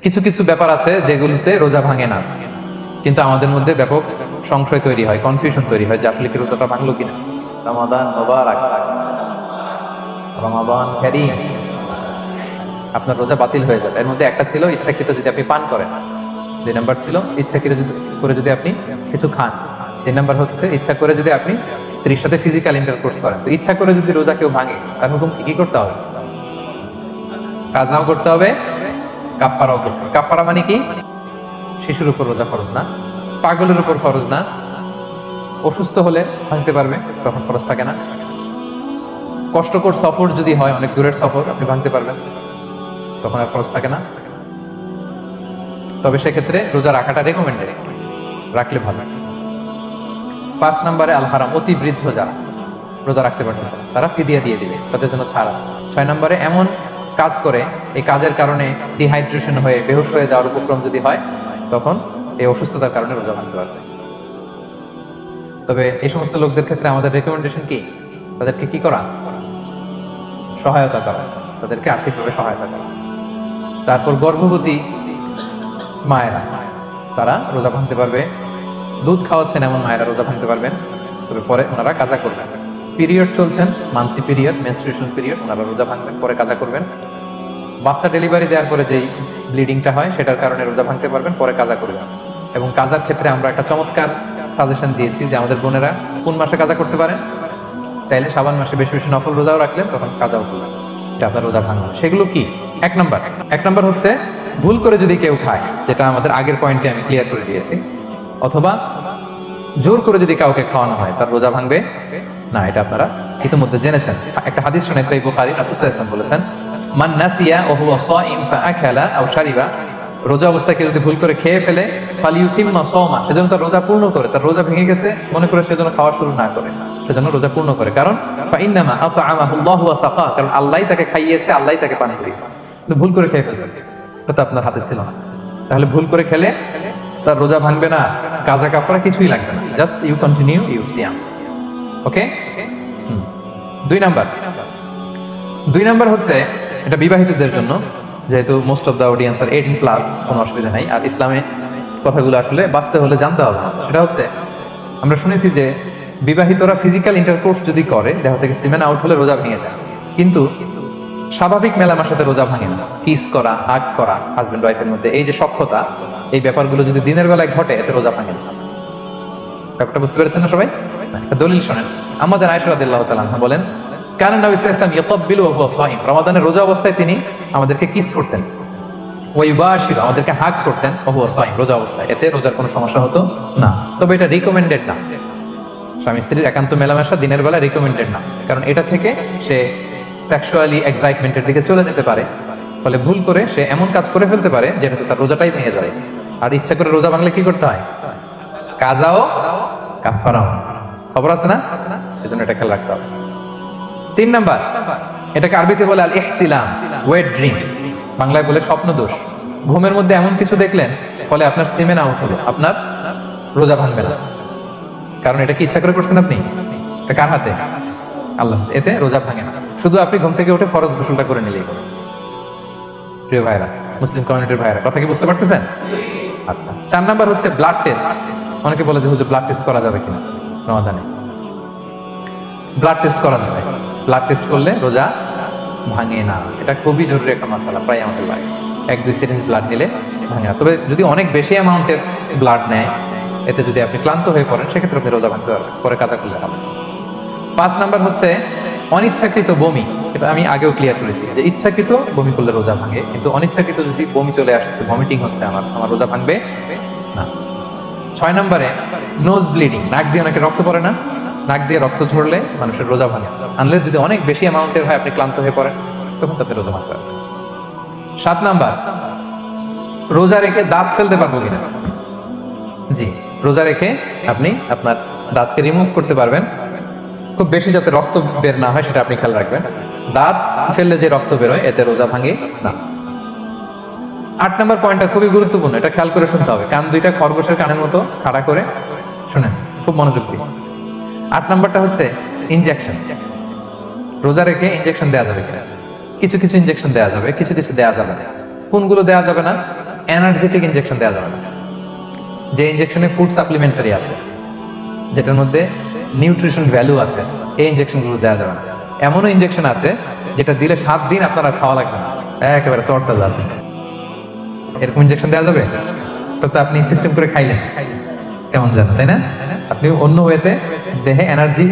কিছু কিছু ব্যাপার আছে যেগুলোতে রোজা ভাঙে না, কিন্তু আমাদের মধ্যে ব্যাপক সংশয় তৈরি হয়, কনফিউশন তৈরি হয় যে আসলে কি রোজাটা ভাঙলো কিনা। রমাদান মুবারক, রমাদান কারীম, আপনার রোজা বাতিল হয়ে যাবে। এর মধ্যে একটা ছিল ইচ্ছাকৃত যদি আপনি পান করেন, 2 নাম্বার ছিল ইচ্ছাকৃত করে যদি আপনি কিছু খান, 3 নাম্বার হচ্ছে ইচ্ছা করে যদি আপনি স্ত্রীর সাথে ফিজিক্যাল ইন্টারকোর্স করেন। তো ইচ্ছা করে যদি রোজা কেউ ভাঙে তার হুকুম কি করতে হবে? কাজাও করতে হবে, কাফারাও করতে হবে। কাফারা মানে কি? শিশুর উপর রোজা ফরজ না, পাগলের উপর ফরজ না, অসুস্থ হলে ভাঙতে পারবে, তখন ফরজ থাকে না। কষ্টকর সফর যদি হয়, অনেক দূরের সফর, আপনি ভাঙতে পারবেন, তখন আর ফরজ থাকে না। তবে সেক্ষেত্রে রোজা রাখাটা রেকমেন্ডেড, রাখলে ভালো। 5 নম্বরে আল হারাম, অতি বৃদ্ধ যারা রোজা রাখতে পারতেছে তারা ফিদিয়া দিয়ে দিবে, তাদের জন্য ছাড় আছে। 6 নম্বরে এমন কাজ করে এই কাজের কারণে ডিহাইড্রেশন হয়ে বেহুশ হয়ে যাওয়ার উপক্রম যদি হয়, তখন এই অসুস্থতার কারণে রোজা ভাঙতে পারবে। তবে এই সমস্ত লোকদের ক্ষেত্রে আমাদের রেকমেন্ডেশন কি? তাদেরকে কি করা? সহায়তা করা, তাদেরকে আর্থিকভাবে সহায়তা করা। তারপর গর্ভবতী মায়েরা, তারা রোজা ভাঙতে পারবে। দুধ খাওয়াচ্ছেন এমন মায়েরা রোজা ভাঙতে পারবেন, তবে পরে ওনারা কাজা করবেন। পিরিয়ড চলছেন, মান্থলি পিরিয়ড, মেনস্ট্রুয়েশন পিরিয়ড, ওনারা রোজা ভাঙবেন, পরে কাজা করবেন। বাচ্চা ডেলিভারি দেওয়ার পরে যেই ব্লিডিংটা হয় সেটার কারণে রোজা ভাঙতে পারবেন, পরে কাজা করবেন। এবং কাজার ক্ষেত্রে আমরা একটা চমৎকার সাজেশন দিয়েছি যে আমাদের বোনেরা কোন মাসে কাজা করতে পারেন। চাইলে শাবান মাসে বেশি বেশি নফল রোজাও রাখলেন, তখন কাজাও করলেন, এটা আপনার রোজা ভাঙবে। সেগুলো কি? এক নাম্বার হচ্ছে ভুল করে যদি কেউ খায়, যেটা আমাদের আগের পয়েন্টে আমি ক্লিয়ার করে দিয়েছি, অথবা জোর করে যদি কাউকে খাওয়ানো হয়, তার রোজা ভাঙবে না, এটা আপনারা ইতিমধ্যে জেনেছেন। একটা হাদিস শুনে সহিহ বুখারী, রাসূল সাল্লাল্লাহু আলাইহি ওয়াসাল্লাম বলেছেন, মান নাসিয়া ওয়া হুয়া সাইম ফাআকালা আও শারিবা, রোজা অবস্থায় কেউ যদি ভুল করে খেয়ে ফেলে, ফালিউতিম্মা সাওমা, সেজন্য তার রোজা পূর্ণ করে, তার রোজা ভেঙে গেছে মনে করে সেজন্য খাওয়া শুরু না করে, সেজন্য রোজা পূর্ণ করে। কারণ ফাইন্নামা আতআমাহুল্লাহু ওয়া সাকা, কারণ আল্লাহই তাকে খাইয়েছে, আল্লাহই তাকে পানি দিয়েছে। কিন্তু ভুল করে খেয়ে ফেলেছে, এটা তো আপনার হাতে ছিল না। তাহলে ভুল করে খেলে তার রোজা ভাঙবে না, কাজা কাফারা কিছুই লাগবে না, জাস্ট ইউ কন্টিনিউ ইউ সিয়াম। ওকে। 2 নাম্বার হচ্ছে, এটা বিবাহিতদের জন্য, যেহেতু মোস্ট অফ দ্য অডিয়েন্স আর 18+, কোনো অসুবিধা নাই। আর ইসলামে কথাগুলো আসলে বাঁচতে হলে জানতে হবে। সেটা হচ্ছে, আমরা শুনেছি যে বিবাহিতরা ফিজিক্যাল ইন্টারকোর্স যদি করে, দেহ থেকে সিমেন আউট হলে রোজা ভেঙে যায়, কিন্তু স্বাভাবিক মেলামেশার সাথে রোজা ভাঙে না। কিস করা, হাগ করা হাজবেন্ড ওয়াইফের মধ্যে, এই যে সখ্যতা, এই ব্যাপারগুলো যদি দিনের বেলায় ঘটে, এতে রোজা ভাঙে না। ব্যাপারটা বুঝতে পেরেছেন না সবাই? দলিল শোনেন। আমাদের আয়েশা রাদিয়াল্লাহু তাআলা আনহা বলেন, কানা নবী সাল্লাল্লাহু আলাইহি ওয়াসাল্লাম ইয়াকাব্বিলু ওয়া হুয়া সাইম, রমাদানের রোজা অবস্থায় তিনি আমাদেরকে কিস করতেন, ওয়া ইউবাশিরু, আমাদেরকে হাগ করতেন, ওয়া হুয়া সাইম, রোজা অবস্থায়। এতে রোজার কোনো সমস্যা হতো না। তবে এটা রিকমেন্ডেড না, স্বামী স্ত্রীর একান্ত মেলামেশা দিনের বেলা রিকমেন্ডেড না, কারণ এটা থেকে সে সেক্সুয়ালি এক্সাইটমেন্টের দিকে চলে যেতে পারে। ফলে ভুল করে সে এমন কাজ করে ফেলতে পারে যেটাতে তার রোজাটাই ভেঙে যায়। আর ইচ্ছা করে রোজা ভাঙলে কি করতে হয়? কাজাও কাফারাও, খবর আছে না? সেজন্য এটা খেয়াল রাখতে হবে। 3 নাম্বার, এটাকে আরবিতে বলে আল ইহতিলাম, ওয়েট ড্রিম, বাংলায় বলে স্বপ্ন দোষ। ঘুমের মধ্যে এমন কিছু দেখলেন, ফলে আপনার সিমেন আউট হলো, আপনার রোজা ভাঙবে না, কারণ এটা কি ইচ্ছা করে করছেন আপনি? এটা কার হাতে? আল্লাহ। এতে রোজা ভাঙে না, শুধু আপনি ঘুম থেকে উঠে ফরজ গোসলটা করে নিলেই হবে। প্রিয় ভাইরা, মুসলিম কমিউনিটির ভাইরা, কথা কি বুঝতে পারতেছেন? আচ্ছা। 4 নাম্বার হচ্ছে ব্লাড টেস্ট। অনেকে বলে যে হুজুর ব্লাড টেস্ট করা যাবে কিনা রমাদানে? ব্লাড টেস্ট করা যাবে। ব্লাড টেস্ট করলে রোজা ভাঙে না, এটা খুবই জরুরি একটা মাসালা, প্রায় আমাদের লাগে। 1-2 সিরিঞ্জ ব্লাড নিলে ভাঙে না। তবে যদি অনেক বেশি অ্যামাউন্টের ব্লাড নেয়, এতে যদি আপনি ক্লান্ত হয়ে পড়েন, সেক্ষেত্রে আপনি রোজা ভাঙতে পারবেন, পরে কাজা করলে হবে। 5 নাম্বার হচ্ছে অনিচ্ছাকৃত বমি। এটা আমি আগেও ক্লিয়ার করেছি যে ইচ্ছাকৃত বমি করলে রোজা ভাঙে, কিন্তু অনিচ্ছাকৃত যদি বমি চলে আসছে, ভমিটিং হচ্ছে, আমার রোজা ভাঙবে না। 6 নাম্বারে নোজ ব্লিডিং, নাক দিয়ে অনেকে রক্ত পড়ে না, নাক দিয়ে রক্ত ঝরলে মানুষের রোজা ভাঙে, আনলেস যদি অনেক বেশি অ্যামাউন্টের হয়, আপনি ক্লান্ত হয়ে পড়েন, তখন তাতে রোজা ভাঙতে পারবেন। 7 নাম্বার, রোজা রেখে দাঁত ফেলতে পারবো কিনা? জি, রোজা রেখে আপনি আপনার দাঁতকে রিমুভ করতে পারবেন, খুব বেশি যাতে রক্ত বের না হয় সেটা আপনি খেয়াল রাখবেন। দাঁত ফেললে যে রক্ত বের হয়, এতে রোজা ভাঙে না। 8 নাম্বার পয়েন্টটা খুবই গুরুত্বপূর্ণ, এটা খেয়াল করে শুনতে হবে। কান দুইটা খরগোশের কানের মতো খাড়া করে শুনেন, খুব মনোযোগ দিয়ে। 8 নাম্বারটা হচ্ছে ইনজেকশন। রোজা রেখে ইনজেকশন দেওয়া যাবে কিনা? কিছু কিছু ইনজেকশন দেওয়া যাবে, কিছু কিছু দেওয়া যাবে না। কোনগুলো দেওয়া যাবে না? এনার্জেটিক ইনজেকশন দেওয়া যাবে না। যে ইনজেকশনে ফুড সাপ্লিমেন্টারি আছে, যেটার মধ্যে নিউট্রিশন ভ্যালু আছে, এই ইনজেকশনগুলো দেওয়া যাবে না। এমনও ইনজেকশন আছে যেটা দিলে 7 দিন আপনার আর খাওয়া লাগবে না, একেবারে তরটা যাবে। এরকম ইনজেকশন দেওয়া যাবে? তো আপনি সিস্টেম করে খাইলেন, কেমন জানো, তাই না? আপনি অন্য ওয়েতে দেহে এনার্জি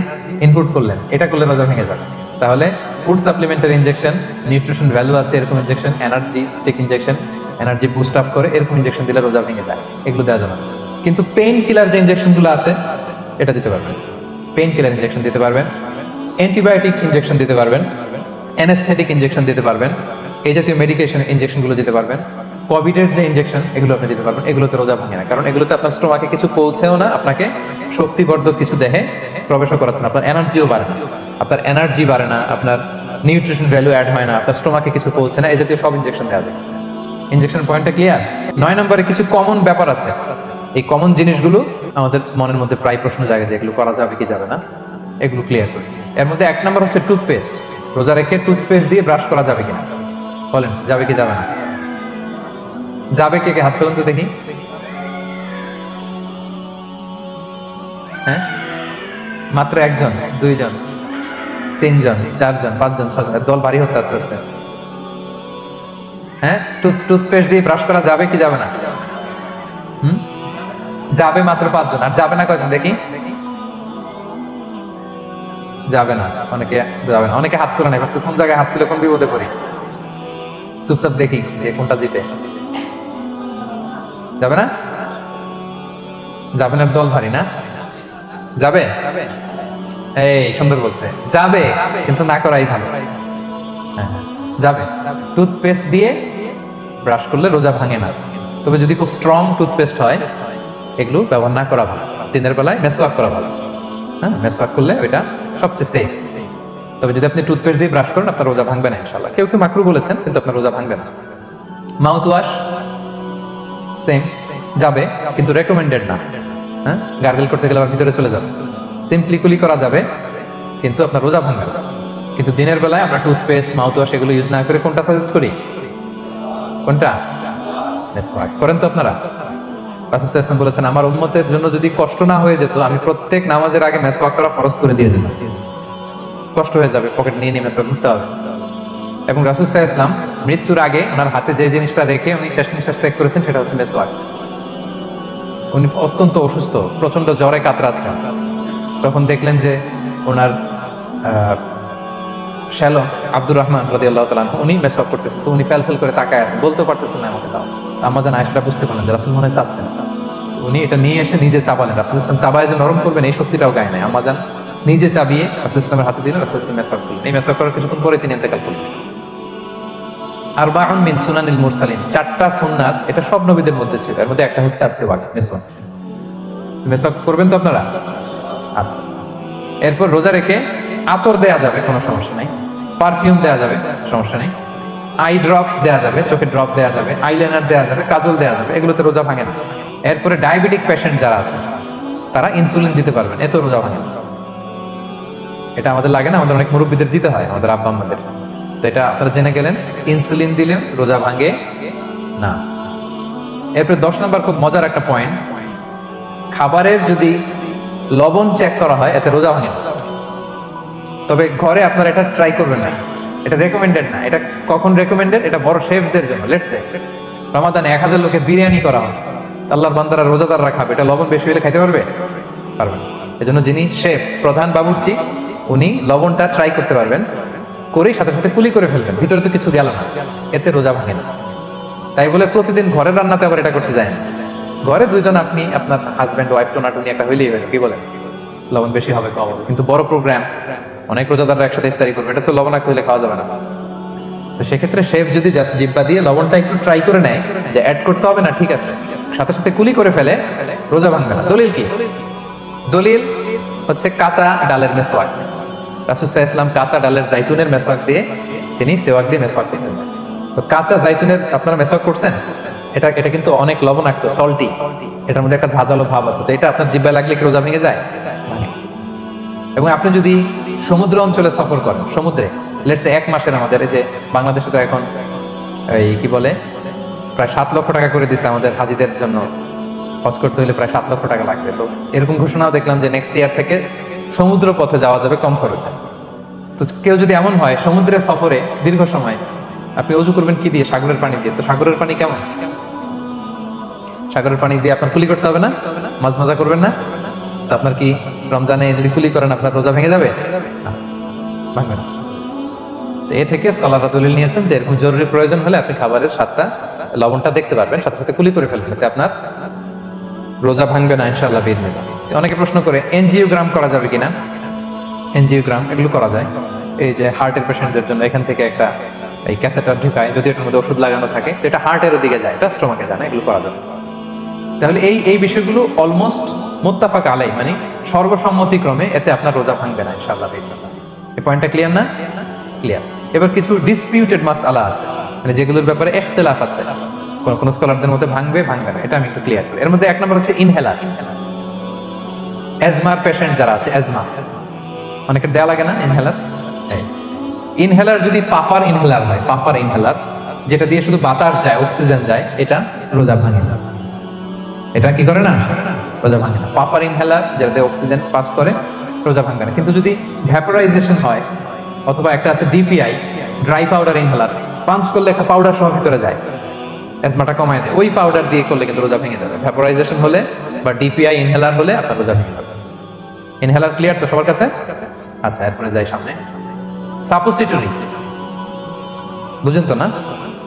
ইনপুট করলেন, এটা করলে রোজা ভেঙে যাবে। তাহলে food supplementary injection, nutrition value আছে এরকম injection, energetic injection, energy boost up করে এরকম ইনজেকশন দিলে রোজা ভেঙে যায়, এগুলো দেওয়া যাবে না। কিন্তু পেইন কিলার যে ইনজেকশনগুলো আছে এটা দিতে পারবেন। পেইন কিলার ইনজেকশন দিতে পারবেন, অ্যান্টিবায়োটিক ইনজেকশন দিতে পারবেন, অ্যানেস্থেটিক ইনজেকশন দিতে পারবেন, এই জাতীয় মেডিকেশন ইনজেকশনগুলো দিতে পারবেন। কোভিডের যে ইনজেকশন এগুলো আপনি দিতে পারবেন, এগুলোতে রোজা ভাঙে না, কারণ এগুলোতে আপনার স্টোমাকে কিছু পৌঁছেও না, আপনাকে শক্তিবর্ধক কিছু দেহে প্রবেশও করাচ্ছে না, আপনার এনার্জিও বাড়ে না, আপনার এনার্জি বাড়ে না, আপনার নিউট্রিশন ভ্যালু অ্যাড হয় না, আপনার স্টোমাকে কিছু পৌঁছে না, এই জাতীয় সব ইনজেকশন দেওয়া যায়। ইনজেকশন পয়েন্টটা ক্লিয়ার? 9 নম্বরে কিছু কমন ব্যাপার আছে, এই কমন জিনিসগুলো আমাদের মনের মধ্যে প্রায় প্রশ্ন জাগে যে এগুলো করা যাবে কি যাবে না, এগুলো ক্লিয়ার করি। এর মধ্যে 1 নম্বর হচ্ছে টুথপেস্ট। রোজা রেখে টুথপেস্ট দিয়ে ব্রাশ করা যাবে কিনা, বলেন যাবে কি যাবে না? যাবে, কে কে হাত তুলুন তো দেখি। হ্যাঁ, মাত্র 1 জন, 2 জন, 3 জন, 4 জন, 5 জন, 6 জন, দল ভারী হচ্ছে আস্তে আস্তে। হ্যাঁ, টুথপেস্ট দিয়ে ব্রাশ করা যাবে কি যাবে না? যাবে মাত্র 5 জন, আর যাবে না কয়জন দেখি? যাবে না, অনেকে যাবে না, অনেকে হাত তুলে নাই, ভাবছে কোন জায়গায় হাত তুলে কোন বিপদে পড়ি। চুপচাপ দেখি যে কোনটা জিতে। যাবে না? যাবে না, দল ভারী না? যাবে? এই সুন্দর বলছে, যাবে, কিন্তু না করাই ভালো। হ্যাঁ, যাবে। টুথপেস্ট দিয়ে ব্রাশ করলে রোজা ভাঙে না, তবে যদি খুব স্ট্রং টুথপেস্ট হয় এগুলো ব্যবহার না করা ভালো। দিনের বেলায় মেসওয়াক করা ভালো। হ্যাঁ, মেসওয়াক করলে ওইটা সবচেয়ে সেফ। তবে যদি আপনি টুথপেস্ট দিয়ে ব্রাশ করেন আপনার রোজা ভাঙবে না ইনশাআল্লাহ। কেউ কেউ মাকরু বলেছেন, কিন্তু আপনার রোজা ভাঙবে না। মাউথ ওয়াশ সেম, যাবে, কিন্তু রেকমেন্ডেড না। হ্যাঁ, গার্গল করতে গেলে আবার ভিতরে চলে যাবে। সিম্পলি কুলি করা যাবে, কিন্তু আপনার রোজা ভাঙবে না। কিন্তু দিনের বেলায় আমরা টুথপেস্ট, মাউথ ওয়াশ এগুলো ইউজ না করে কোনটা সাজেস্ট করি? কোনটা? মেসওয়াক করেন তো আপনারা? রাসূল সাল্লাল্লাহু আলাইহি ওয়াসাল্লাম বলেছেন, আমার উম্মতের জন্য যদি কষ্ট না হয়ে যেত আমি প্রত্যেক নামাজের আগে মেসওয়াক করা ফরজ করে দিয়ে যেতাম। কষ্ট হয়ে যাবে, পকেট নিয়ে নিয়ে মেসওয়াক করতে হবে। এবং রাসূল সাল্লাল্লাহু আলাইহি ওয়াসাল্লাম মৃত্যুর আগে ওনার হাতে যে জিনিসটা রেখে উনি শেষ নিঃশ্বাস ত্যাগ করেছেন সেটা হচ্ছে মেসওয়াক। উনি অত্যন্ত অসুস্থ, প্রচন্ড জ্বরে কাতরাচ্ছেন, তখন দেখলেন যে ওনার শ্যালক আব্দুর রহমান রাদিয়াল্লাহু তাআলা উনি মেসওয়াক করতেছেন, তো উনি ফেল করে তাকায় আছেন, বলতে পারতেছেন না আমাকে দাও। আম্মা জান আয়েশা বুঝতে পারলেন যে রাসূল মনে হয় চাচ্ছেন, উনি এটা নিয়ে এসে নিজে চাবালেন। রাসূল সাল্লাল্লাহু আলাইহি ওয়াসাল্লাম চাবায় যে নরম করবেন এই শক্তিটাও গায় নাই, আম্মা জান নিজে চাবিয়ে রাসূল সাল্লাল্লাহু আলাইহি ওয়াসাল্লামের হাতে দিলেন, রাসূল সাল্লাল্লাহু আলাইহি ওয়াসাল্লাম মেসওয়াক করলেন। এই মেসওয়াক করার কিছুক্ষণ পরে তিনি ইন্তেকাল করলেন। আরবাউন মিন সুনানিল মুরসালিন, 4টা সুন্নাত, এটা সব নবীদের মধ্যে ছিল, এর মধ্যে একটা হচ্ছে আসওয়াক, মেসওয়াক। মেসওয়াক করবেন তো আপনারা? আচ্ছা, এরপর রোজা রেখে আতর দেয়া যাবে, কোনো সমস্যা নাই। পারফিউম দেয়া যাবে, সমস্যা নেই। আই ড্রপ দেয়া যাবে, চোখে ড্রপ দেয়া যাবে, আইলাইনার দেয়া যাবে, কাজল দেয়া যাবে, এগুলোতে রোজা ভাঙে না। এরপরে ডায়াবেটিক পেশেন্ট যারা আছে তারা ইনসুলিন দিতে পারবেন, এত রোজা ভাঙে না। এটা আমাদের লাগে না, আমাদের অনেক মুরব্বীদের দিতে হয়, আমাদের আব্বা আম্মাদের। তো এটা আপনারা জেনে গেলেন, ইনসুলিন দিলেন রোজা ভাঙে না। এরপরে 10 নম্বর খুব মজার একটা পয়েন্ট, খাবারের যদি লবণ চেক করা হয় এতে রোজা ভাঙে না। তবে ঘরে আপনারা এটা ট্রাই করবেন না, এটা রেকমেন্ডেড না। এটা কখন রেকমেন্ডেড? এটা বড় শেফদের জন্য। লেটস সে রমাদানে 1000 লোকে বিরিয়ানি করা হয়, আল্লাহর বান্দারা রোজাদাররা খাবে, এটা লবণ বেশি হলে খাইতে পারবে? পারবে না। এজন্য যিনি শেফ, প্রধান বাবুর্চি, উনি লবণটা ট্রাই করতে পারবেন, করেই সাথে সাথে কুলি করে ফেলবেন, ভিতরে তো কিছু গেল না, এতে রোজা ভাঙে না। তাই বলে প্রতিদিন ঘরের রান্নাতে আবার এটা করতে যায় না। ঘরে 2 জন, আপনি আপনার হাজব্যান্ড ওয়াইফ টোনাটুনি একটা হইলেই হইল, কি বলেন? লবণ বেশি হবে কম হবে। কিন্তু বড় প্রোগ্রাম, অনেক রোজাদাররা একসাথে ইফতারি করবে, এটা তো লবণাক্ত হইলে খাওয়া যাবে না। তো সেক্ষেত্রে শেফ যদি জাস্ট জিব্বা দিয়ে লবণটা একটু ট্রাই করে নেয় যে অ্যাড করতে হবে না, ঠিক আছে, সাথে সাথে কুলি করে ফেলে, রোজা ভাঙবে না। দলিল কি? দলিল হচ্ছে কাঁচা ডালের মেসওয়াক। রাসূল সাল্লাল্লাহু আলাইহি ওয়াসাল্লাম কাঁচা ডালের জাইতুনের মেসওয়াক দিয়ে তিনি সেওয়াক দিয়ে মেসওয়াক দিতেন। তো কাঁচা জাইতুনের আপনারা মেসওয়াক করছেন, এটা কিন্তু অনেক লবণাক্ত, সল্টি, এটার মধ্যে একটা ঝাঁঝালো ভাব আছে। তো এটা আপনার জিহ্বায় লাগলে কি রোজা ভেঙে যায়? এবং আপনি যদি সমুদ্র অঞ্চলে সফর করেন, সমুদ্রে লেটস সে 1 মাসের, আমাদের এই যে বাংলাদেশে তো এখন এই কি বলে প্রায় 7 লক্ষ টাকা করে দিচ্ছে আমাদের হাজিদের জন্য, হজ করতে হলে প্রায় 7 লক্ষ টাকা লাগবে। তো এরকম ঘোষণাও দেখলাম যে নেক্সট ইয়ার থেকে সমুদ্র পথে যাওয়া যাবে কম খরচে। তো কেউ যদি এমন হয় সমুদ্রের সফরে দীর্ঘ সময়, আপনি অজু করবেন কি দিয়ে? সাগরের পানি দিয়ে। তো সাগরের পানি কেমন? সাগরের পানি দিয়ে আপনার কুলি করতে হবে না? মাছ মজা করবেন না? তো আপনার কি রমজানে যদি কুলি করেন আপনার রোজা ভেঙে যাবে? না, ভাঙবে না। তো এ থেকে স্কলাররা দলিল নিয়েছেন যে এরকম জরুরি প্রয়োজন হলে আপনি খাবারের স্বাদটা, লবণটা দেখতে পারবেন, সাথে সাথে কুলি করে ফেলবেন, এতে আপনার রোজা ভাঙবে না ইনশাআল্লাহ বিইজনিল্লাহ। অনেকে প্রশ্ন করে এনজিওগ্রাম করা যাবে কিনা? এনজিওগ্রাম এগুলো করা যায়। এই যে হার্টের পেশেন্টদের জন্য এখান থেকে একটা এই ক্যাথেটার ঢুকায়, যদি এটার মধ্যে ওষুধ লাগানো থাকে তো এটা হার্টের দিকে যায়, এটা স্টোমাকে যায় না, এগুলো করা যাবে। তাহলে এই বিষয়গুলো অলমোস্ট মুত্তাফাক আলাই, মানে সর্বসম্মতিক্রমে এতে আপনার রোজা ভাঙবে না ইনশাআল্লাহ বিইজনিল্লাহ। এই পয়েন্টটা ক্লিয়ার না? ক্লিয়ার। এবার কিছু ডিসপিউটেড মাসআলা আছে, মানে যেগুলোর ব্যাপারে ইখতিলাফ আছে, কোন স্কলারদের মধ্যে ভাঙবে ভাঙবে না, এটা আমি একটু ক্লিয়ার করি। এর মধ্যে এক নম্বর হচ্ছে ইনহেলার। অ্যাজমার পেশেন্ট যারা আছে, অ্যাজমা অনেকের দেয়া লাগে না ইনহেলার? ইনহেলার যদি পাফার ইনহেলার হয়, পাফার ইনহেলার যেটা দিয়ে শুধু বাতাস যায়, অক্সিজেন যায়, এটা রোজা ভাঙে না। এটা কি করে না? রোজা ভাঙে না। পাফার ইনহেলার যেটাতে অক্সিজেন পাস করে, রোজা ভাঙে না। কিন্তু যদি ভ্যাপোরাইজেশন হয়, অথবা একটা আছে DPI, dry powder inhaler, punch করলে একটা পাউডার সহ ভিতরে যায়, অ্যাজমাটা কমায় দেয়, ওই পাউডার দিয়ে করলে কিন্তু রোজা ভেঙে যাবে। ভ্যাপোরাইজেশন হলে বা ডিপিআই ইনহেলার হলে আপনার রোজা ভেঙে যাবে। ইনহেলার ক্লিয়ার তো সবার কাছে? আচ্ছা, এরপরে যাই সামনে। সাপোসিটরি বুঝেন তো না?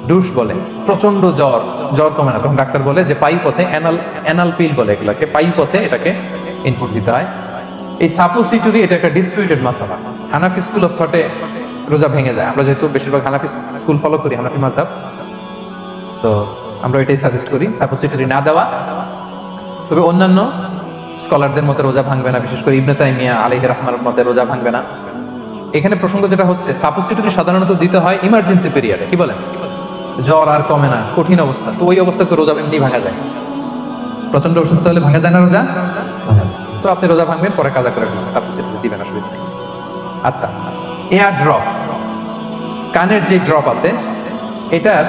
ডুশ বলে, প্রচন্ড জ্বর কমে না, তখন ডাক্তার বলে যে পায়ু পথে, অ্যানাল পিল বলে এগুলাকে, পায়ু পথে এটাকে ইনপুট দিতে হয়। এই সাপোসিটরি এটা একটা ডিসপিউটেড মাসালা। হানাফি স্কুল অফ থটে রোজা ভেঙে যায়। আমরা যেহেতু বেশিরভাগ হানাফি স্কুল ফলো করি, হানাফি মাযহাব, তো আমরা এটাই সাজেস্ট করি সাপোসিটরি না দেওয়া। তবে অন্যান্য স্কলারদের মতে রোজা ভাঙবে না, বিশেষ করে ইবনে তাইমিয়া আলাইহি রাহমার মতে রোজা ভাঙবে না। এখানে প্রসঙ্গ যেটা হচ্ছে, সাপোসিটরি সাধারণত দিতে হয় ইমার্জেন্সি পিরিয়ডে। কি বলেন? জ্বর আর কমে না, কঠিন অবস্থা, তো ওই অবস্থায় তো রোজা এমনি ভাঙা যায়। প্রচন্ড অসুস্থ হলে ভাঙা যায় না রোজা? তো আপনি রোজা ভাঙবেন, পরে কাজা করে সাপোসিটরি দিবেন, অসুবিধা নেই। আচ্ছা, এয়ার ড্রপ, কানের যে ড্রপ আছে, এটার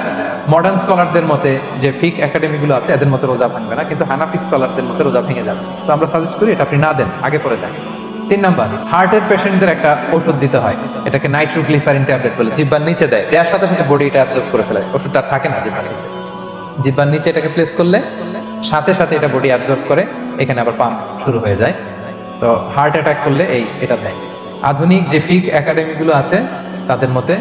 মডার্ন স্কলারদের মতে, যে ফিক একাডেমিগুলো আছে, এদের মতে রোজা ভাঙবে না, কিন্তু হানাফি স্কলারদের মতে রোজা ভেঙে যাবে। তো আমরা সাজেস্ট করি এটা আপনি না দেন, আগে পরে দেন। 3 নাম্বার, হার্টের পেশেন্টদের একটা ওষুধ দিতে হয়, এটাকে নাইট্রোগ্লিসারিন ট্যাবলেট বলে, জিহ্বার নিচে দেয়, দেওয়ার সাথে সাথে বডি এটা অ্যাবজর্ব করে ফেলে, ওষুধটা আর থাকে না জিহ্বার নিচে। জিহ্বার নিচে এটাকে প্লেস করলে সাথে সাথে এটা বডি অ্যাবজর্ব করে, এখানে আবার পাম্প শুরু হয়ে যায়। তো হার্ট অ্যাটাক করলে এটা দেয়। আধুনিক যে ফিক একাডেমিগুলো আছে তাদের মতে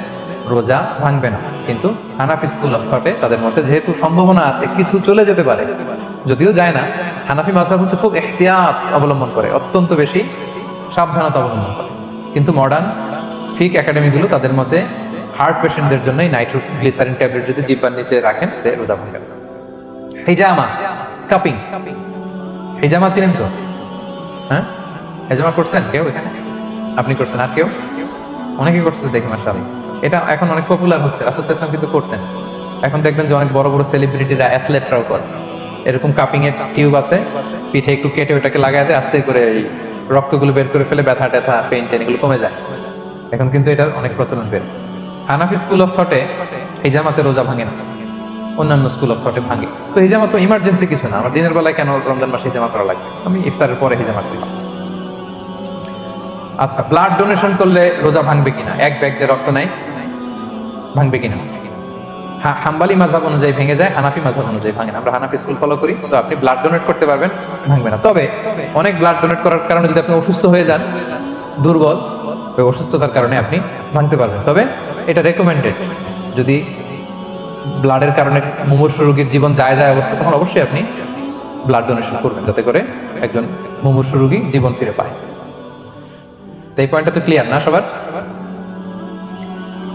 রোজা ভাঙবে না, কিন্তু হানাফি স্কুল অফ থটে তাদের মতে যেহেতু সম্ভাবনা আছে কিছু চলে যেতে পারে, যদিও যায় না, হানাফি মাযহাব হচ্ছে খুব ইহতিয়াত অবলম্বন করে, অত্যন্ত বেশি সাবধানতা অবলম্বন করে। কিন্তু মডার্ন ফিক একাডেমিগুলো তাদের মতে হার্ট পেশেন্টদের জন্যই নাইট্রোগ্লিসারিন ট্যাবলেট যদি জিহ্বার নিচে রাখেন রোজা ভাঙবে না। হিজামা, কাপিং, হিজামা চিনেন তো? হ্যাঁ, হিজামা করছেন কেউ এখানে? আপনি করছেন, আর কেউ? অনেকেই করছে দেখি মাশাআল্লাহ। এটা এখন অনেক পপুলার হচ্ছে, রাসূল সাল্লাল্লাহু আলাইহি ওয়াসাল্লাম কিন্তু করতেন। এখন দেখবেন যে অনেক বড় বড় সেলিব্রিটিরা, অ্যাথলেটরাও করে। এরকম কাপিং এর টিউব আছে, পিঠে একটু কেটে ওটাকে লাগায় দেয়, আস্তে করে এই রক্তগুলো বের করে ফেলে, ব্যথা ট্যাথা, পেইন টেন এগুলো কমে যায়। এখন কিন্তু এটার অনেক প্রচলন বেড়েছে। হানাফি স্কুল অফ থটে হিজামাতে রোজা ভাঙে না, অন্যান্য স্কুল অফ থটে ভাঙে। তো হিজামা তো ইমার্জেন্সি কিছু না, আমার দিনের বেলায় কেন রমজান মাসে হিজামা করা লাগবে? আমি ইফতারের পরে হিজামা করলাম। আচ্ছা, ব্লাড ডোনেশন করলে রোজা ভাঙবে কিনা? 1 ব্যাগ যে রক্ত নেয়, ভাঙবে কিনা? হ্যাঁ, হাম্বলি মাযহাব অনুযায়ী ভেঙে যায়, হানাফি মাযহাব অনুযায়ী ভাঙে না। আমরা হানাফি স্কুল ফলো করি, সো আপনি ব্লাড ডোনেট করতে পারবেন, ভাঙবে না। তবে অনেক ব্লাড ডোনেট করার কারণে যদি আপনি অসুস্থ হয়ে যান, দুর্বল, ওই অসুস্থতার কারণে আপনি ভাঙতে পারবেন। তবে এটা রেকমেন্ডেড, যদি ব্লাডের কারণে মুমূর্ষু রোগীর জীবন যায় অবস্থা, তখন অবশ্যই আপনি ব্লাড ডোনেশন করবেন, যাতে করে একজন মুমূর্ষু রোগী জীবন ফিরে পায়। তো এই পয়েন্টটা তো ক্লিয়ার না সবার?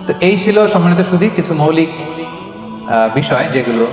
তো এই ছিল সম্মানিত সুধী কিছু মৌলিক বিষয় যেগুলো